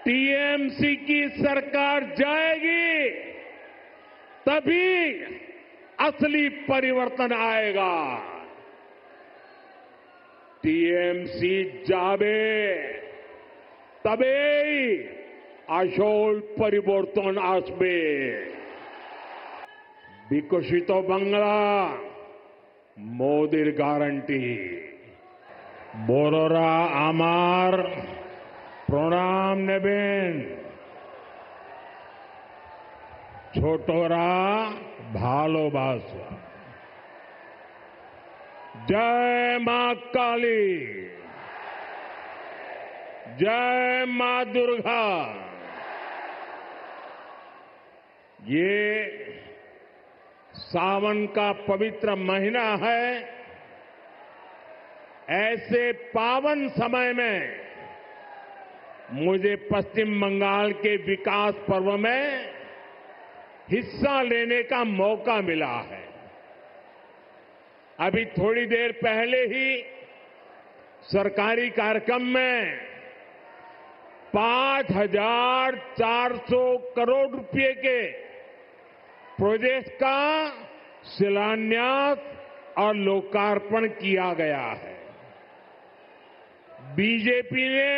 TMC की सरकार जाएगी तभी असली परिवर्तन आएगा। टीएमसी जाबे तबेई আসল পরিবর্তন আসবে। বিকশিত বাংলা মোদির গ্যারান্টি। বড়রা আমার প্রণাম নেবেন, ছোটরা ভালোবাসা। জয় মা কালী, जय मां दुर्गा। ये सावन का पवित्र महीना है। ऐसे पावन समय में मुझे पश्चिम बंगाल के विकास पर्व में हिस्सा लेने का मौका मिला है। अभी थोड़ी देर पहले ही सरकारी कार्यक्रम में 5,400 करोड़ रुपए के प्रोजेक्ट का शिलान्यास और लोकार्पण किया गया है। बीजेपी ने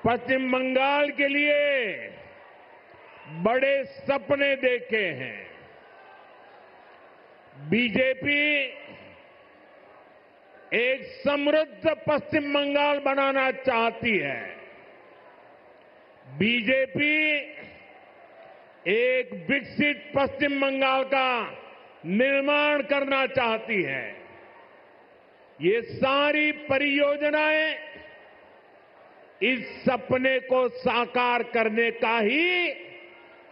पश्चिम बंगाल के लिए बड़े सपने देखे हैं। बीजेपी एक समृद्ध पश्चिम बंगाल बनाना चाहती है। बीजेपी एक विकसित पश्चिम बंगाल का निर्माण करना चाहती है। ये सारी परियोजनाएं इस सपने को साकार करने का ही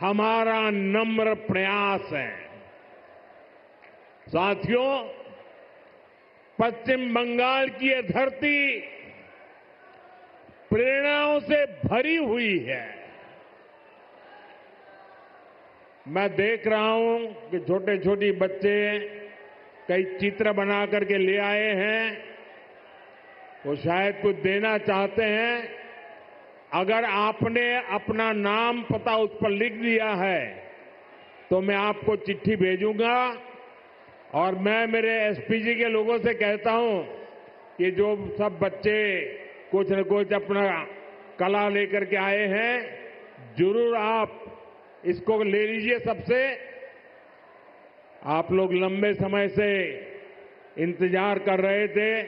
हमारा नम्र प्रयास है। साथियों, पश्चिम बंगाल की यह धरती प्रेरणाओं से भरी हुई है। मैं देख रहा हूं कि छोटे छोटे बच्चे कई चित्र बना करके ले आए हैं। वो शायद कुछ देना चाहते हैं। अगर आपने अपना नाम पता उस पर लिख दिया है तो मैं आपको चिट्ठी भेजूंगा। और मैं मेरे एसपीजी के लोगों से कहता हूं कि जो सब बच्चे कुछ न कुछ अपना कला लेकर के आए हैं, जरूर आप इसको ले लीजिए सबसे। आप लोग लंबे समय से इंतजार कर रहे थे।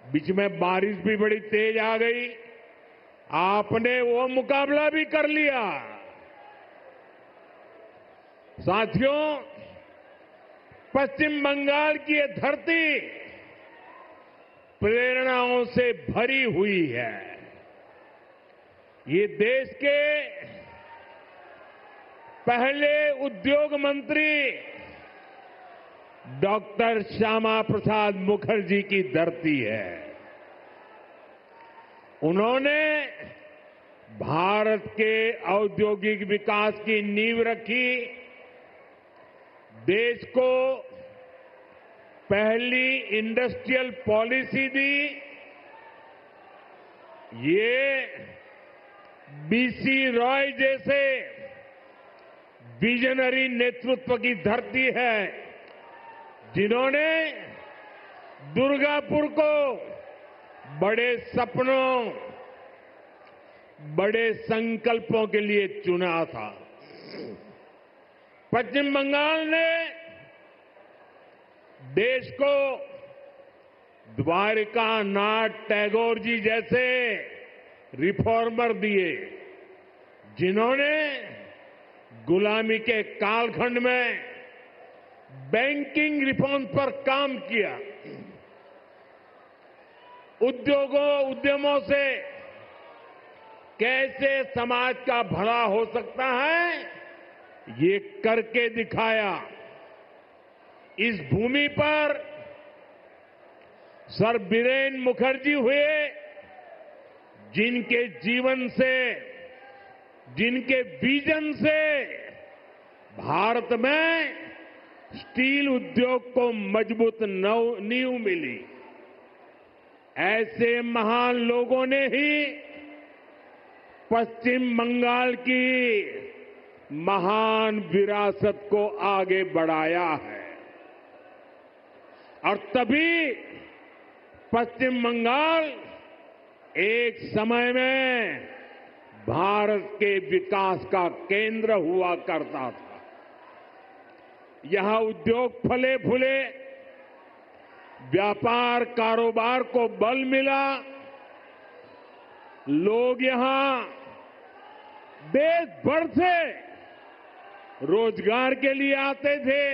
बीच में बारिश भी बड़ी तेज आ गई। आपने वो मुकाबला भी कर लिया। साथियों, पश्चिम बंगाल की ये धरती प्रेरणाओं से भरी हुई है। ये देश के पहले उद्योग मंत्री डॉक्टर श्यामा प्रसाद मुखर्जी की धरती है। उन्होंने भारत के औद्योगिक विकास की नींव रखी। देश को पहली इंडस्ट्रियल पॉलिसी दी। ये बीसी रॉय जैसे विजनरी नेतृत्व की धरती है, जिन्होंने दुर्गापुर को बड़े सपनों, बड़े संकल्पों के लिए चुना था। पश्चिम बंगाल ने देश को द्वारिका नाथ टैगोर जी जैसे रिफॉर्मर दिए, जिन्होंने गुलामी के कालखंड में बैंकिंग रिफॉर्म पर काम किया। उद्यमों से कैसे समाज का भला हो सकता है, ये करके दिखाया। इस भूमि पर सर बीरेन मुखर्जी हुए, जिनके जीवन से, जिनके विजन से भारत में स्टील उद्योग को मजबूत नींव मिली। ऐसे महान लोगों ने ही पश्चिम बंगाल की महान विरासत को आगे बढ़ाया है और तभी पश्चिम बंगाल एक समय में भारत के विकास का केंद्र हुआ करता था। यहां उद्योग फले फूले, व्यापार कारोबार को बल मिला, लोग यहां देश भर से रोजगार के लिए आते थे।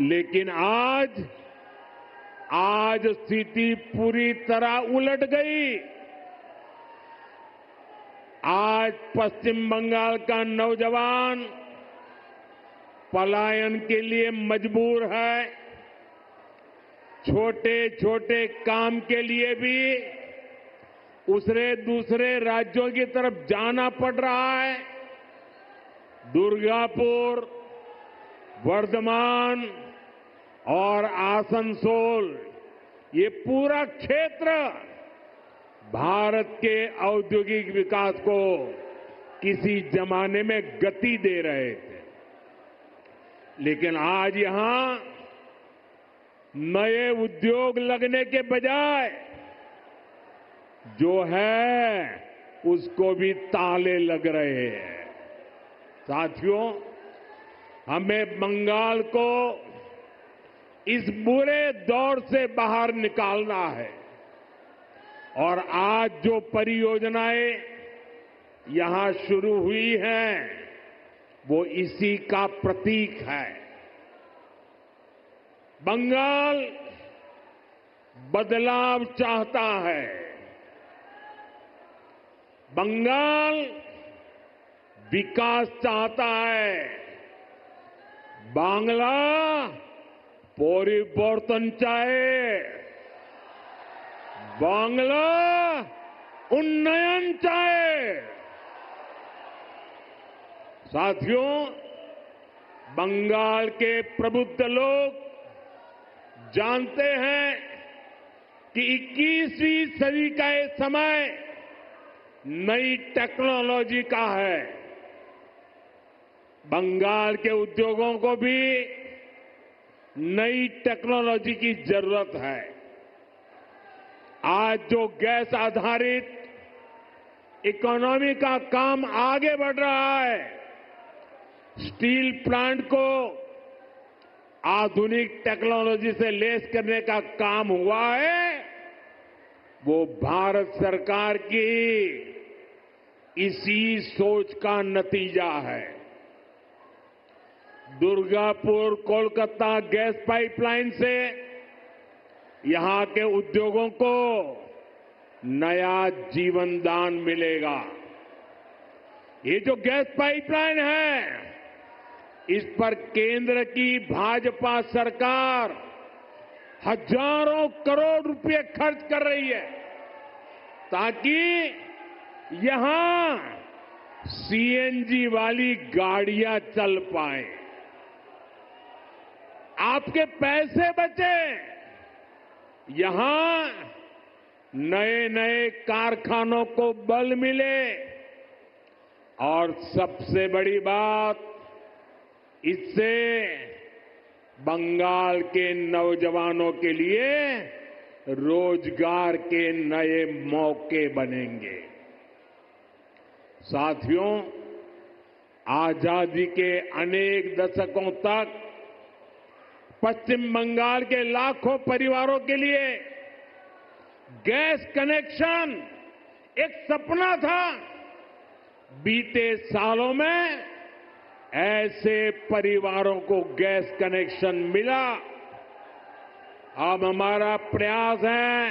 लेकिन आज स्थिति पूरी तरह उलट गई। आज पश्चिम बंगाल का नौजवान पलायन के लिए मजबूर है। छोटे छोटे काम के लिए भी दूसरे राज्यों की तरफ जाना पड़ रहा है। दुर्गापुर, वर्धमान और आसनसोल, ये पूरा क्षेत्र भारत के औद्योगिक विकास को किसी जमाने में गति दे रहे थे। लेकिन आज यहां नए उद्योग लगने के बजाय जो है उसको भी ताले लग रहे हैं। साथियों, हमें बंगाल को इस बुरे दौर से बाहर निकालना है और आज जो परियोजनाएं यहां शुरू हुई हैं वो इसी का प्रतीक है। बंगाल बदलाव चाहता है। बंगाल विकास चाहता है। बांग्ला परिवर्तन चाहे। बांग्ला उन्नयन चाहे। साथियों, बंगाल के प्रबुद्ध लोग जानते हैं कि 21वीं सदी का ये समय नई टेक्नोलॉजी का है। बंगाल के उद्योगों को भी नई टेक्नोलॉजी की जरूरत है। आज जो गैस आधारित इकोनॉमी का काम आगे बढ़ रहा है, स्टील प्लांट को आधुनिक टेक्नोलॉजी से लैस करने का काम हुआ है, वो भारत सरकार की इसी सोच का नतीजा है। दुर्गापुर कोलकाता गैस पाइपलाइन से यहां के उद्योगों को नया जीवन दान मिलेगा। ये जो गैस पाइपलाइन है, इस पर केंद्र की भाजपा सरकार हजारों करोड़ रुपए खर्च कर रही है ताकि यहां सीएनजी वाली गाड़ियां चल पाए, आपके पैसे बचे, यहां नए नए कारखानों को बल मिले और सबसे बड़ी बात, इससे बंगाल के नौजवानों के लिए रोजगार के नए मौके बनेंगे। साथियों, आजादी के अनेक दशकों तक पश्चिम बंगाल के लाखों परिवारों के लिए गैस कनेक्शन एक सपना था। बीते सालों में ऐसे परिवारों को गैस कनेक्शन मिला। अब हमारा प्रयास है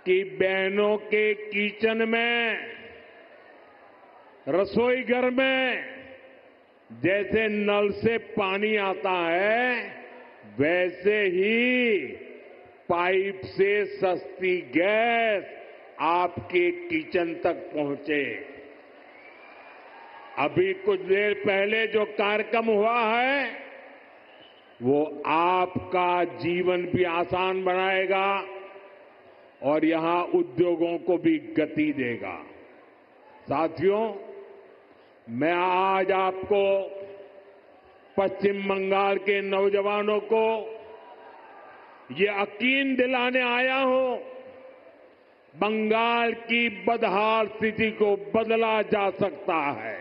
कि बहनों के किचन में, रसोई घर में जैसे नल से पानी आता है, वैसे ही पाइप से सस्ती गैस आपके किचन तक पहुंचे। अभी कुछ देर पहले जो कार्यक्रम हुआ है वो आपका जीवन भी आसान बनाएगा, और यहां उद्योगों को भी गति देगा। साथियों, मैं आज आपको पश्चिम बंगाल के नौजवानों को ये यकीन दिलाने आया हूं, बंगाल की बदहाल स्थिति को बदला जा सकता है।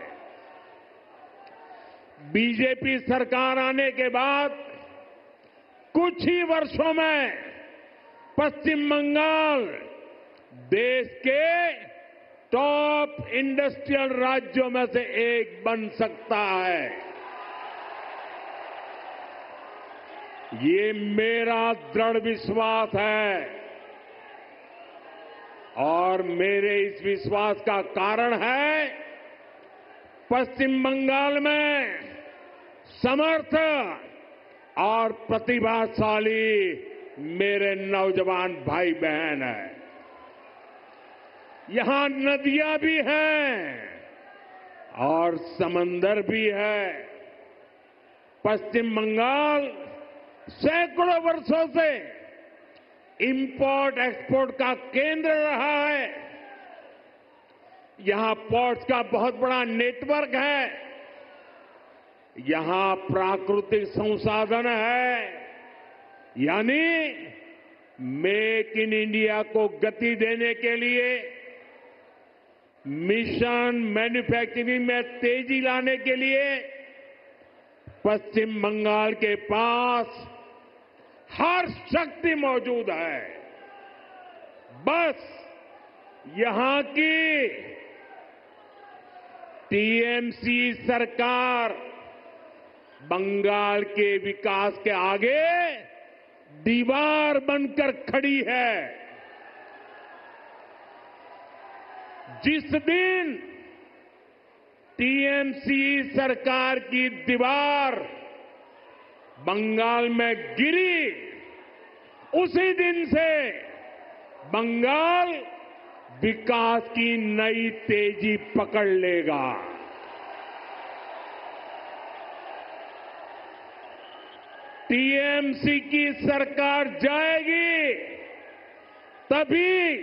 बीजेपी सरकार आने के बाद कुछ ही वर्षों में पश्चिम बंगाल देश के टॉप इंडस्ट्रियल राज्यों में से एक बन सकता है। ये मेरा दृढ़ विश्वास है और मेरे इस विश्वास का कारण है पश्चिम बंगाल में समर्थ और प्रतिभाशाली मेरे नौजवान भाई बहन हैं। यहां नदियां भी हैं और समंदर भी है। पश्चिम बंगाल सैकड़ों वर्षों से इंपोर्ट एक्सपोर्ट का केंद्र रहा है। यहां पोर्ट्स का बहुत बड़ा नेटवर्क है। यहां प्राकृतिक संसाधन है, यानी मेक इन इंडिया को गति देने के लिए, मिशन मैन्युफैक्चरिंग में तेजी लाने के लिए पश्चिम बंगाल के पास हर शक्ति मौजूद है। बस यहां की टीएमसी सरकार बंगाल के विकास के आगे दीवार बनकर खड़ी है। जिस दिन टीएमसी सरकार की दीवार बंगाल में गिरी, उसी दिन से बंगाल विकास की नई तेजी पकड़ लेगा। टीएमसी की सरकार जाएगी, तभी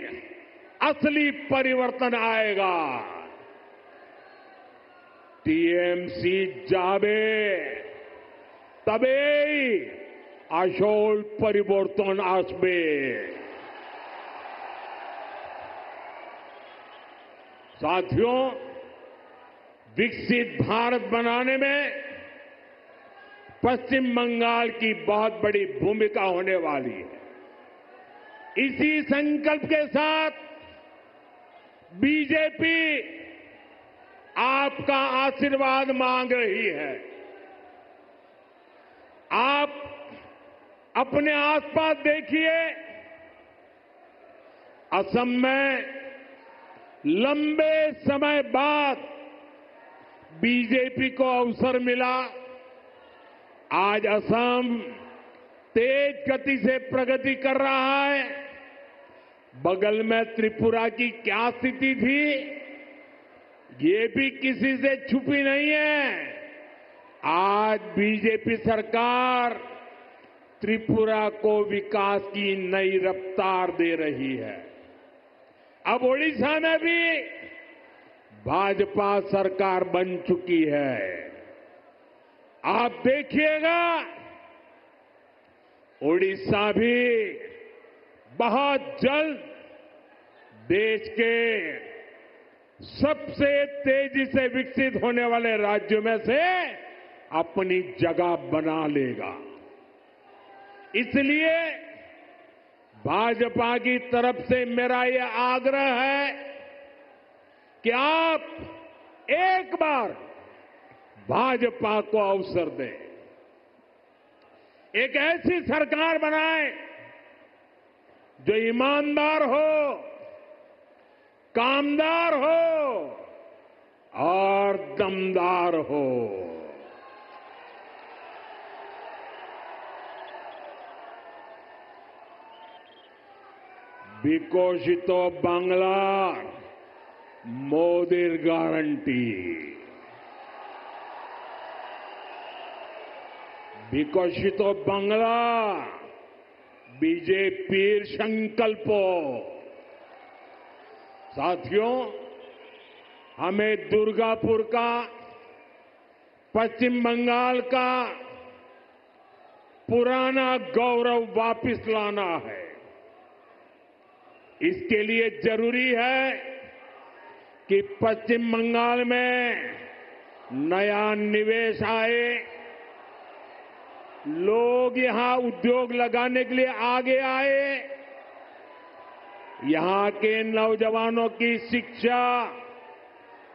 असली परिवर्तन आएगा। टीएमसी जावे तबे আসল परिवर्तन আসবে। साथियों, विकसित भारत बनाने में पश्चिम बंगाल की बहुत बड़ी भूमिका होने वाली है। इसी संकल्प के साथ बीजेपी आपका आशीर्वाद मांग रही है। आप अपने आसपास देखिए, असम में लंबे समय बाद बीजेपी को अवसर मिला। आज असम तेज गति से प्रगति कर रहा है। बगल में त्रिपुरा की क्या स्थिति थी, ये भी किसी से छुपी नहीं है। आज बीजेपी सरकार त्रिपुरा को विकास की नई रफ्तार दे रही है। अब ओडिशा में भी भाजपा सरकार बन चुकी है। आप देखिएगा, ओडिशा भी बहुत जल्द देश के सबसे तेजी से विकसित होने वाले राज्यों में से अपनी जगह बना लेगा। इसलिए भाजपा की तरफ से मेरा यह आग्रह है कि आप एक बार भाजपा को अवसर दें, एक ऐसी सरकार बनाएं जो ईमानदार हो, कामदार हो और दमदार हो। विकसित बांग्ला मोदीर गारंटी। विकसित बांग्ला बीजेपी संकल्पो। साथियों, हमें दुर्गापुर का, पश्चिम बंगाल का पुराना गौरव वापस लाना है। इसके लिए जरूरी है कि पश्चिम बंगाल में नया निवेश आए, लोग यहां उद्योग लगाने के लिए आगे आए, यहां के नौजवानों की शिक्षा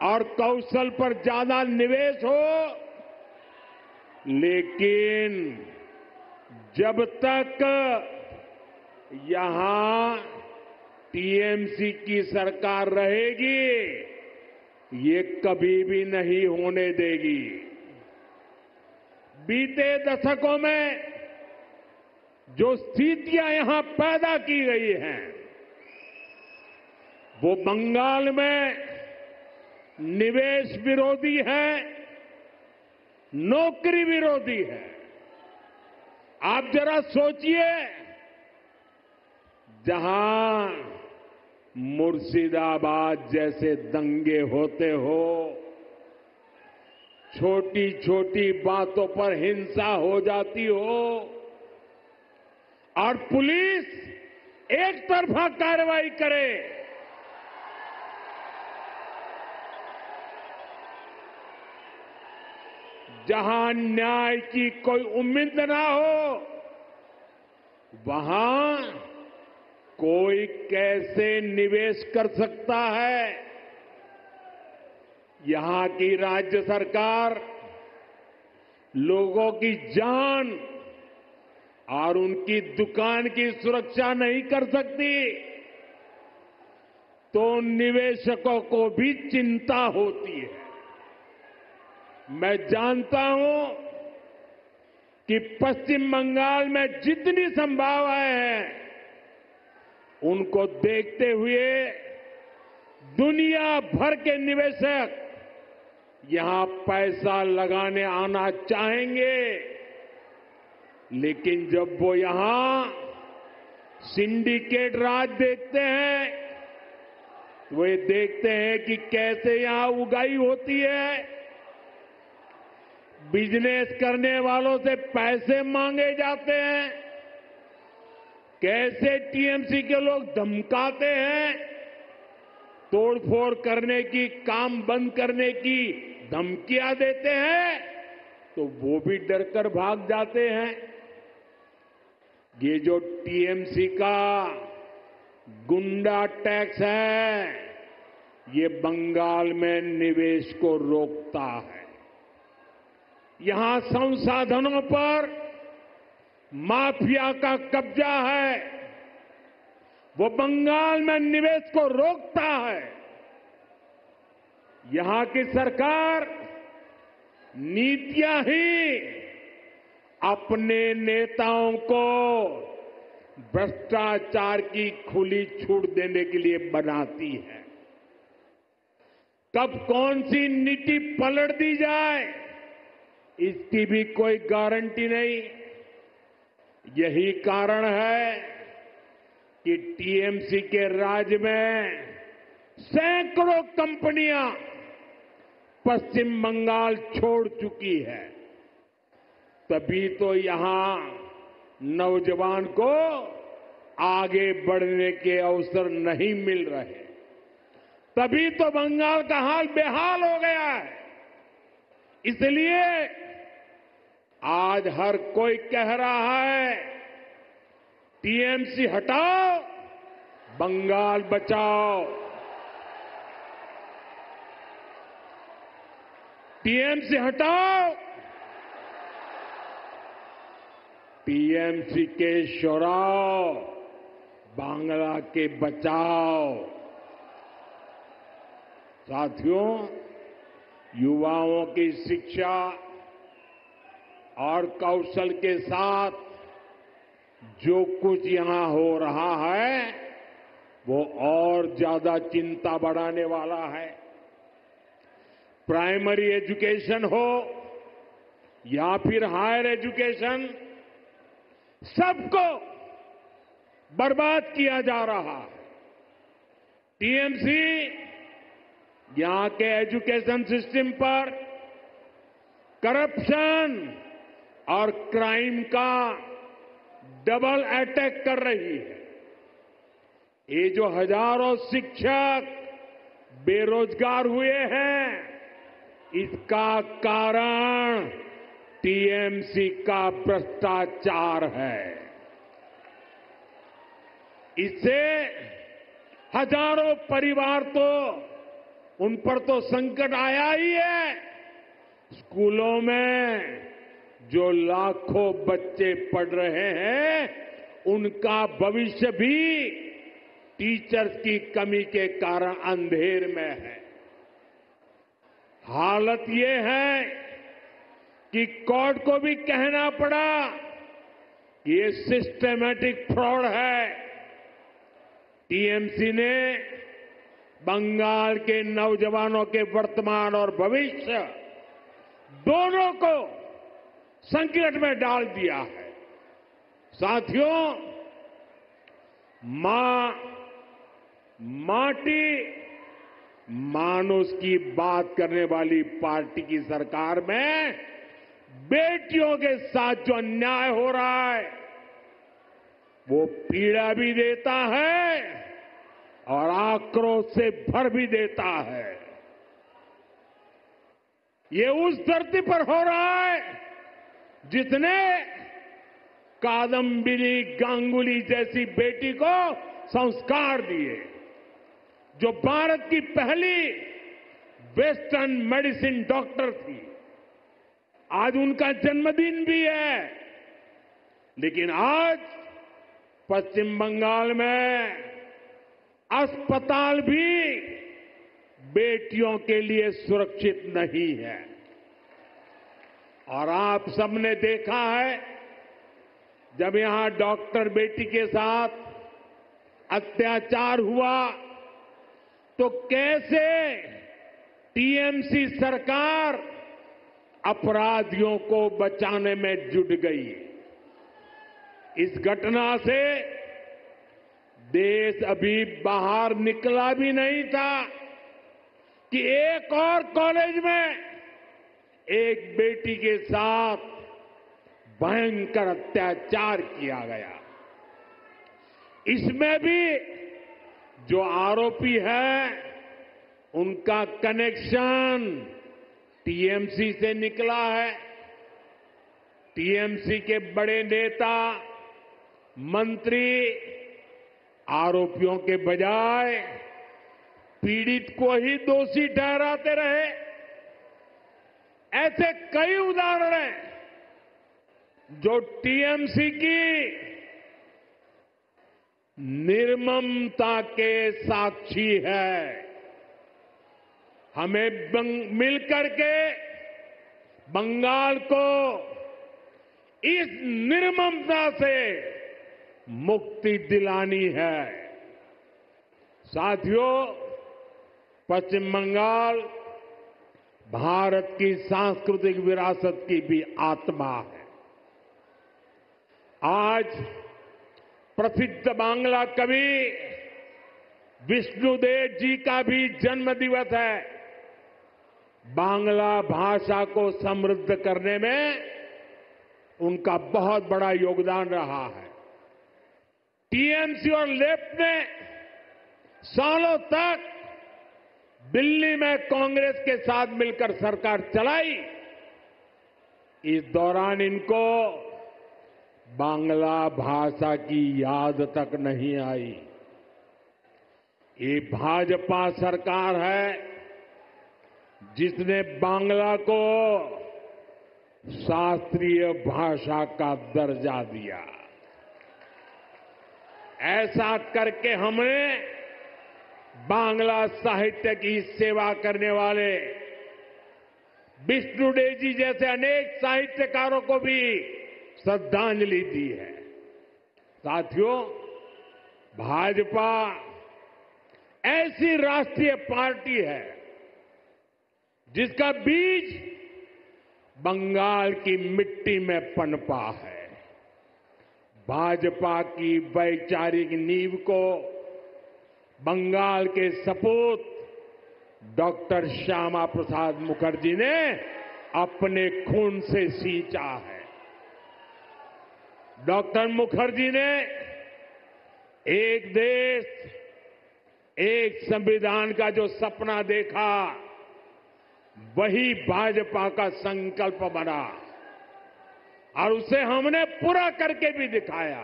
और कौशल पर ज्यादा निवेश हो। लेकिन जब तक यहां टीएमसी की सरकार रहेगी, ये कभी भी नहीं होने देगी। बीते दशकों में जो स्थितियां यहां पैदा की गई हैं, वो बंगाल में निवेश विरोधी है, नौकरी विरोधी है। आप जरा सोचिए, जहां मुर्शिदाबाद जैसे दंगे होते हो, छोटी छोटी बातों पर हिंसा हो जाती हो और पुलिस एक तरफा कार्रवाई करे, जहां न्याय की कोई उम्मीद ना हो, वहां कोई कैसे निवेश कर सकता है? यहां की राज्य सरकार लोगों की जान और उनकी दुकान की सुरक्षा नहीं कर सकती, तो निवेशकों को भी चिंता होती है। मैं जानता हूं कि पश्चिम बंगाल में जितनी संभावनाएं हैं, उनको देखते हुए दुनिया भर के निवेशक यहां पैसा लगाने आना चाहेंगे। लेकिन जब वो यहां सिंडिकेट राज देखते हैं, वो ये देखते हैं कि कैसे यहां उगाही होती है, बिजनेस करने वालों से पैसे मांगे जाते हैं, कैसे टीएमसी के लोग धमकाते हैं, तोड़फोड़ करने की, काम बंद करने की धमकियां देते हैं, तो वो भी डरकर भाग जाते हैं। ये जो टीएमसी का गुंडा टैक्स है, ये बंगाल में निवेश को रोकता है। यहां संसाधनों पर माफिया का कब्जा है, वो बंगाल में निवेश को रोकता है। यहां की सरकार नीतियां ही अपने नेताओं को भ्रष्टाचार की खुली छूट देने के लिए बनाती है। कब कौन सी नीति पलट दी जाए, इसकी भी कोई गारंटी नहीं। यही कारण है कि टीएमसी के राज में सैकड़ों कंपनियां पश्चिम बंगाल छोड़ चुकी है। तभी तो यहां नौजवान को आगे बढ़ने के अवसर नहीं मिल रहे, तभी तो बंगाल का हाल बेहाल हो गया है। इसलिए आज हर कोई कह रहा है, टीएमसी हटाओ, बंगाल बचाओ। टीएमसी हटाओ, टीएमसी के शोराव, बांग्ला के बचाओ। साथियों, युवाओं की शिक्षा और कौशल के साथ जो कुछ यहां हो रहा है, वो और ज्यादा चिंता बढ़ाने वाला है। प्राइमरी एजुकेशन हो या फिर हायर एजुकेशन, सबको बर्बाद किया जा रहा है। टीएमसी यहां के एजुकेशन सिस्टम पर करप्शन और क्राइम का डबल अटैक कर रही है। ये जो हजारों शिक्षक बेरोजगार हुए हैं, इसका कारण टीएमसी का भ्रष्टाचार है। इससे हजारों परिवार तो उन पर तो संकट आया ही है। स्कूलों में जो लाखों बच्चे पढ़ रहे हैं, उनका भविष्य भी टीचर्स की कमी के कारण अंधेर में है। हालत ये है कि कोर्ट को भी कहना पड़ा कि ये सिस्टमैटिक फ्रॉड है। टीएमसी ने बंगाल के नौजवानों के वर्तमान और भविष्य दोनों को संकट में डाल दिया है। साथियों, माटी मानुष की बात करने वाली पार्टी की सरकार में बेटियों के साथ जो अन्याय हो रहा है, वो पीड़ा भी देता है और आक्रोश से भर भी देता है। ये उस धरती पर हो रहा है जिसने कादम्बिनी गांगुली जैसी बेटी को संस्कार दिए, जो भारत की पहली वेस्टर्न मेडिसिन डॉक्टर थी। आज उनका जन्मदिन भी है, लेकिन आज पश्चिम बंगाल में अस्पताल भी बेटियों के लिए सुरक्षित नहीं है। और आप सबने देखा है, जब यहां डॉक्टर बेटी के साथ अत्याचार हुआ तो कैसे टीएमसी सरकार अपराधियों को बचाने में जुट गई। इस घटना से देश अभी बाहर निकला भी नहीं था कि एक और कॉलेज में एक बेटी के साथ भयंकर अत्याचार किया गया। इसमें भी जो आरोपी है, उनका कनेक्शन टीएमसी से निकला है। टीएमसी के बड़े नेता, मंत्री आरोपियों के बजाय पीड़ित को ही दोषी ठहराते रहे। ऐसे कई उदाहरण हैं जो टीएमसी की निर्ममता के साक्षी है। हमें मिलकर के बंगाल को इस निर्ममता से मुक्ति दिलानी है। साथियों, पश्चिम बंगाल भारत की सांस्कृतिक विरासत की भी आत्मा है। आज प्रसिद्ध बांग्ला कवि विष्णुदेव जी का भी जन्म दिवस है। बांग्ला भाषा को समृद्ध करने में उनका बहुत बड़ा योगदान रहा है। टीएमसी और लेफ्ट ने सालों तक दिल्ली में कांग्रेस के साथ मिलकर सरकार चलाई। इस दौरान इनको बांग्ला भाषा की याद तक नहीं आई। ये भाजपा सरकार है जिसने बांग्ला को शास्त्रीय भाषा का दर्जा दिया। ऐसा करके हमने बांग्ला साहित्य की सेवा करने वाले विष्णुदेव जी जैसे अनेक साहित्यकारों को भी श्रद्धांजलि दी है। साथियों, भाजपा ऐसी राष्ट्रीय पार्टी है जिसका बीज बंगाल की मिट्टी में पनपा है। भाजपा की वैचारिक नींव को बंगाल के सपूत डॉक्टर श्यामा प्रसाद मुखर्जी ने अपने खून से सींचा है। डॉक्टर मुखर्जी ने एक देश, एक संविधान का जो सपना देखा, वही भाजपा का संकल्प बना और उसे हमने पूरा करके भी दिखाया।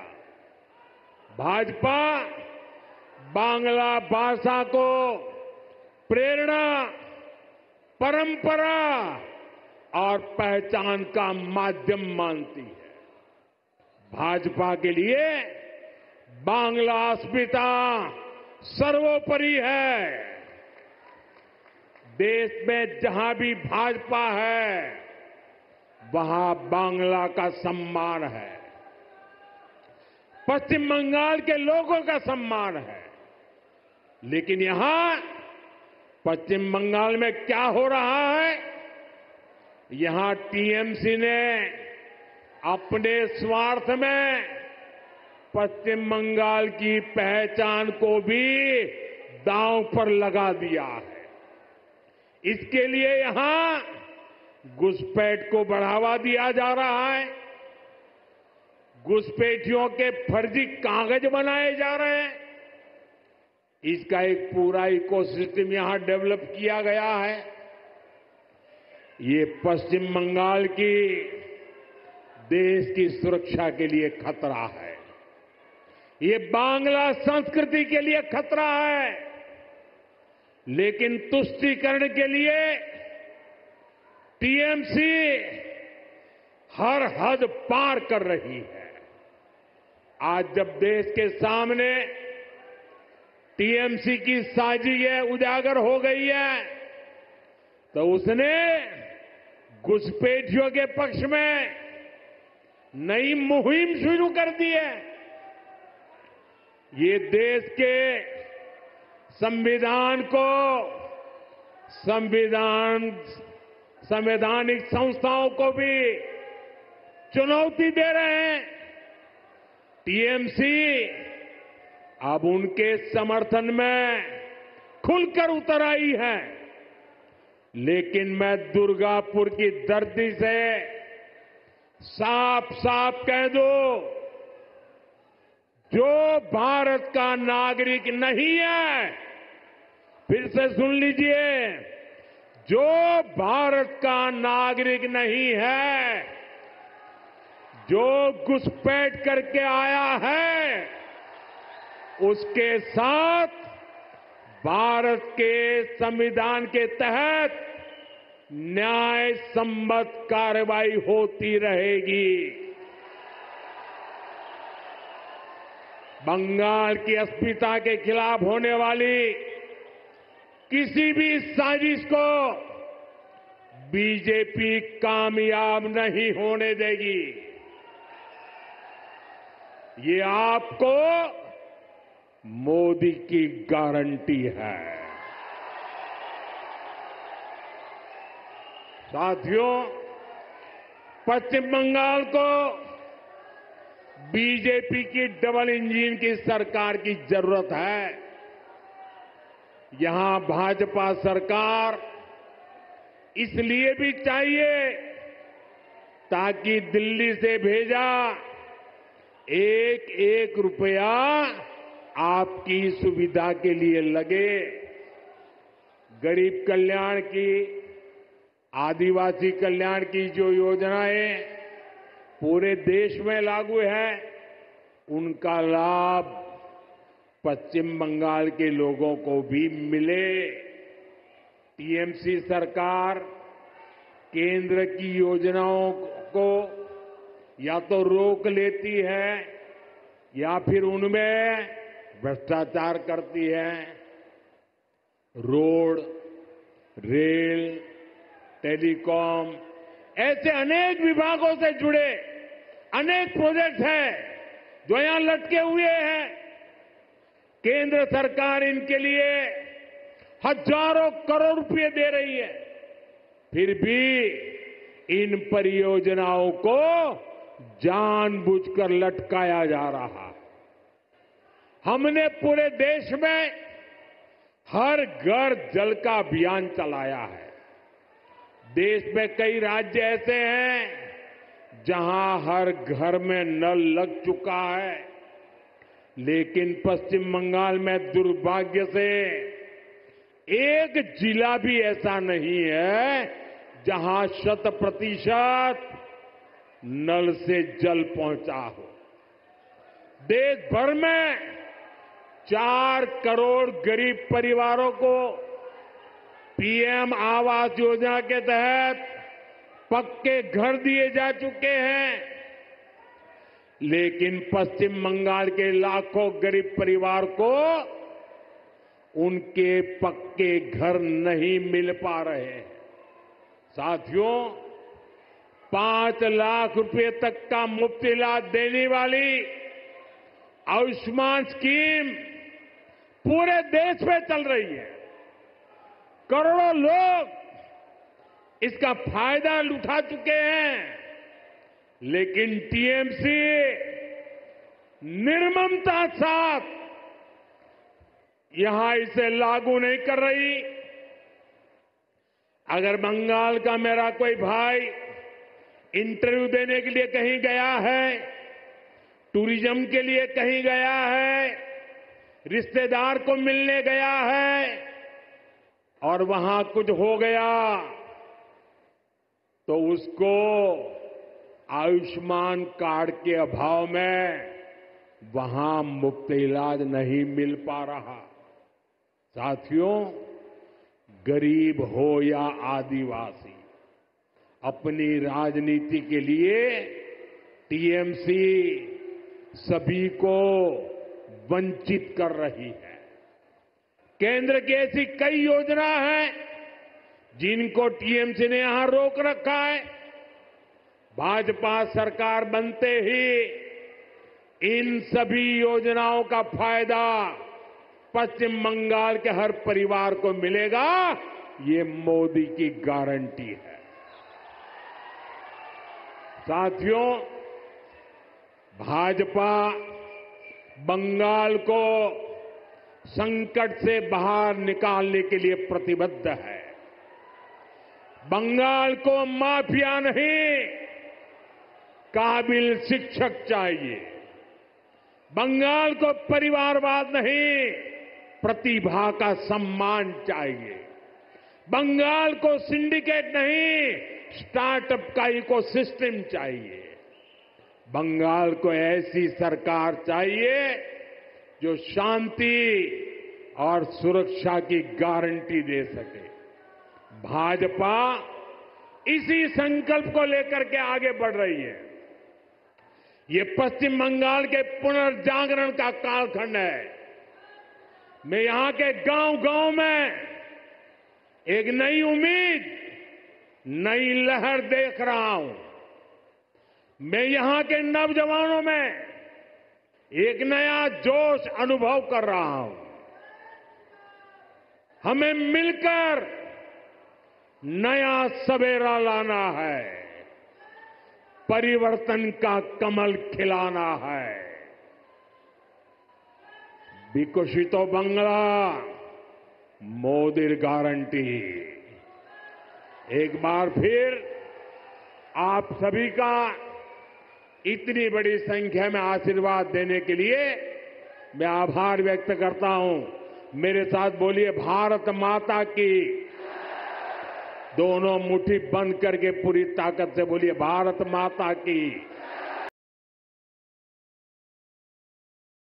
भाजपा बांग्ला भाषा को प्रेरणा, परंपरा और पहचान का माध्यम मानती है। भाजपा के लिए बांग्ला अस्मिता सर्वोपरि है। देश में जहां भी भाजपा है, वहां बांग्ला का सम्मान है, पश्चिम बंगाल के लोगों का सम्मान है। लेकिन यहां पश्चिम बंगाल में क्या हो रहा है? यहां टीएमसी ने अपने स्वार्थ में पश्चिम बंगाल की पहचान को भी दांव पर लगा दिया है। इसके लिए यहां घुसपैठ को बढ़ावा दिया जा रहा है। घुसपैठियों के फर्जी कागज बनाए जा रहे हैं। इसका एक पूरा इकोसिस्टम यहां डेवलप किया गया है। ये पश्चिम बंगाल की देश की सुरक्षा के लिए खतरा है। ये बांग्ला संस्कृति के लिए खतरा है। लेकिन तुष्टीकरण के लिए टीएमसी हर हद पार कर रही है। आज जब देश के सामने टीएमसी की साजिश उजागर हो गई है, तो उसने घुसपैठियों के पक्ष में नई मुहिम शुरू कर दी है। ये देश के संविधान को, संवैधानिक संस्थाओं को भी चुनौती दे रहे हैं। टीएमसी अब उनके समर्थन में खुलकर उतर आई है। लेकिन मैं दुर्गापुर की धरती से साफ साफ कह दूं, जो भारत का नागरिक नहीं है, फिर से सुन लीजिए, जो भारत का नागरिक नहीं है, जो घुसपैठ करके आया है, उसके साथ भारत के संविधान के तहत न्याय संबद्ध कार्रवाई होती रहेगी। बंगाल की अस्मिता के खिलाफ होने वाली किसी भी साजिश को बीजेपी कामयाब नहीं होने देगी। ये आपको मोदी की गारंटी है। साथियों, पश्चिम बंगाल को बीजेपी की डबल इंजन की सरकार की जरूरत है। यहां भाजपा सरकार इसलिए भी चाहिए ताकि दिल्ली से भेजा एक एक रुपया आपकी सुविधा के लिए लगे। गरीब कल्याण की, आदिवासी कल्याण की जो योजनाएं पूरे देश में लागू है, उनका लाभ पश्चिम बंगाल के लोगों को भी मिले। टीएमसी सरकार केंद्र की योजनाओं को या तो रोक लेती है या फिर उनमें भ्रष्टाचार करती है। रोड, रेल, टेलीकॉम, ऐसे अनेक विभागों से जुड़े अनेक प्रोजेक्ट हैं जो यहां लटके हुए हैं। केंद्र सरकार इनके लिए हजारों करोड़ रुपए दे रही है, फिर भी इन परियोजनाओं को जानबूझकर लटकाया जा रहा है। हमने पूरे देश में हर घर जल का अभियान चलाया है। देश में कई राज्य ऐसे हैं जहां हर घर में नल लग चुका है, लेकिन पश्चिम बंगाल में दुर्भाग्य से एक जिला भी ऐसा नहीं है जहां 100% नल से जल पहुंचा हो। देश भर में 4 करोड़ गरीब परिवारों को पीएम आवास योजना के तहत पक्के घर दिए जा चुके हैं, लेकिन पश्चिम बंगाल के लाखों गरीब परिवार को उनके पक्के घर नहीं मिल पा रहे हैं। साथियों, 5 लाख रुपए तक का मुफ्त इलाज देने वाली आयुष्मान स्कीम पूरे देश में चल रही है। करोड़ों लोग इसका फायदा उठा चुके हैं, लेकिन टीएमसी निर्ममता साथ यहां इसे लागू नहीं कर रही। अगर बंगाल का मेरा कोई भाई इंटरव्यू देने के लिए कहीं गया है, टूरिज्म के लिए कहीं गया है, रिश्तेदार को मिलने गया है और वहां कुछ हो गया, तो उसको आयुष्मान कार्ड के अभाव में वहां मुफ्त इलाज नहीं मिल पा रहा। साथियों, गरीब हो या आदिवासी, अपनी राजनीति के लिए टीएमसी सभी को वंचित कर रही है। केंद्र की ऐसी कई योजना हैं जिनको टीएमसी ने यहां रोक रखा है। भाजपा सरकार बनते ही इन सभी योजनाओं का फायदा पश्चिम बंगाल के हर परिवार को मिलेगा, ये मोदी की गारंटी है। साथियों, भाजपा बंगाल को संकट से बाहर निकालने के लिए प्रतिबद्ध है। बंगाल को माफिया नहीं, काबिल शिक्षक चाहिए। बंगाल को परिवारवाद नहीं, प्रतिभा का सम्मान चाहिए। बंगाल को सिंडिकेट नहीं, स्टार्टअप का इकोसिस्टम चाहिए। बंगाल को ऐसी सरकार चाहिए जो शांति और सुरक्षा की गारंटी दे सके। भाजपा इसी संकल्प को लेकर के आगे बढ़ रही है। ये पश्चिम बंगाल के पुनर्जागरण का कालखंड है। मैं यहां के गांव-गांव में एक नई उम्मीद, नई लहर देख रहा हूं। मैं यहां के नौजवानों में एक नया जोश अनुभव कर रहा हूं। हमें मिलकर नया सवेरा लाना है, परिवर्तन का कमल खिलाना है। विकसितो बंगला, मोदी गारंटी। एक बार फिर आप सभी का इतनी बड़ी संख्या में आशीर्वाद देने के लिए मैं आभार व्यक्त करता हूं। मेरे साथ बोलिए, भारत माता की। दोनों मुट्ठी बंद करके पूरी ताकत से बोलिए, भारत माता की।